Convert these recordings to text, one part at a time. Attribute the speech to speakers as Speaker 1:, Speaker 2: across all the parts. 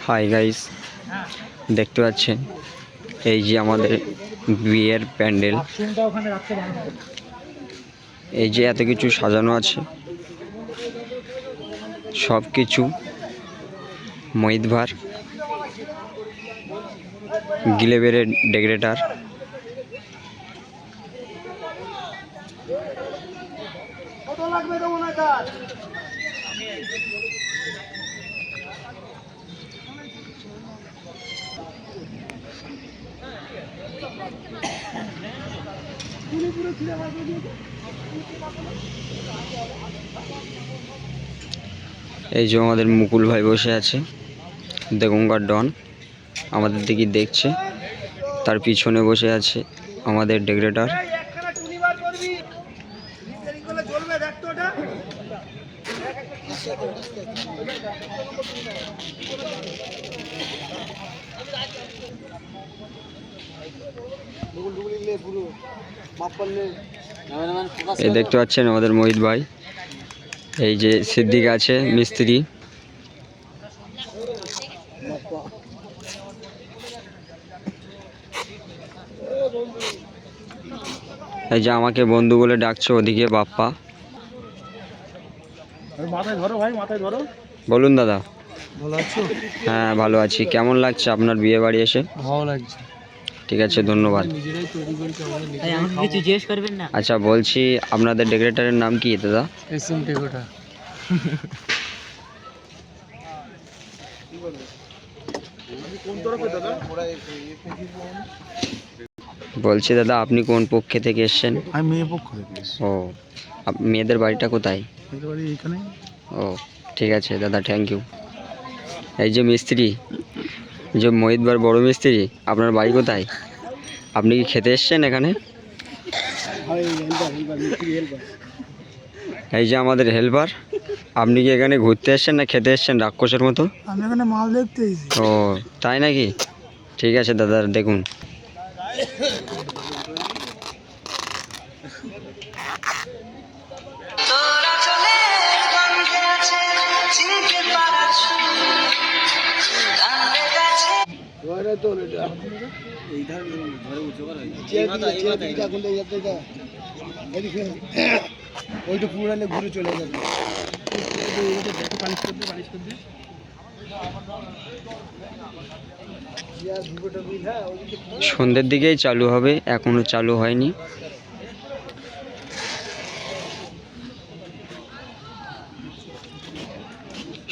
Speaker 1: Hi guys, দেখতে পাচ্ছেন এই যে আমাদের বিয়ের প্যান্ডেল। এই যে এত কিছু সাজানো আছে, সব কিছু মহিত ভার গিলেবেরের ডেকোরেটর। এই যে আমাদের মুকুল ভাই বসে আছে, দেগঙ্গার ডন আমাদের দিকে দেখছে। তার পিছনে বসে আছে আমাদের ডেকোরেটর। এই দেখতে পাচ্ছেন আমাদের মোহিত ভাই। এই যে সিদ্দিক আছে মিস্ত্রি। এই যে আমাকে বন্ধু বলে ডাকছে ওদিকে বাপ্পা। বলুন দাদা।
Speaker 2: ভালো আছো?
Speaker 1: হ্যাঁ ভালো আছি। কেমন লাগছে আপনার বিয়ে বাড়ি এসে?
Speaker 2: ভালো লাগছে।
Speaker 1: ঠিক আছে, ধন্যবাদ। আচ্ছা বলছি, আপনাদের ডেকোরেটরের নাম কি দাদা?
Speaker 2: SM decorator.
Speaker 1: বলছি দাদা, আপনি কোন পক্ষে থেকে এসেছেন?
Speaker 2: আমি মেয়ে পক্ষ থেকে এসেছি।
Speaker 1: ও, মেয়েদের বাড়িটা কোথায়?
Speaker 2: মেয়েদের বাড়ি এইখানে।
Speaker 1: ও ঠিক আছে দাদা, থ্যাংক ইউ। এই যে মিস্ত্রি, যে মোহিতবার বড় মিস্ত্রি, আপনার বাড়ি কোথায়? আপনি কি খেতে এসছেন এখানে? এই যে আমাদের হেল্পার। আপনি কি এখানে ঘুরতে এসছেন না খেতে এসছেন রাক্ষসের মতো?
Speaker 2: আমি এখানে মাল দেখতে এসেছি।
Speaker 1: ও তাই নাকি? ঠিক আছে দাদা, দেখুন।
Speaker 2: ওইটা পুরালে ঘুরে চলে যাবে।
Speaker 1: সন্ধ্যের দিকেই চালু হবে, এখনো চালু হয়নি।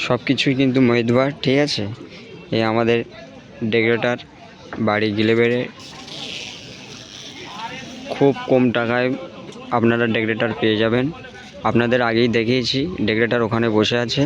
Speaker 1: সব কিছুই কিন্তু মহিতবার, ঠিক আছে। এই আমাদের ডেকোরেটর বাড়ি গিলেবেড়ে। খুব কম টাকায় আপনারা ডেকোরেটর পেয়ে যাবেন। আপনাদের আগেই দেখিয়েছি, ডেকোরেটর ওখানে বসে আছে।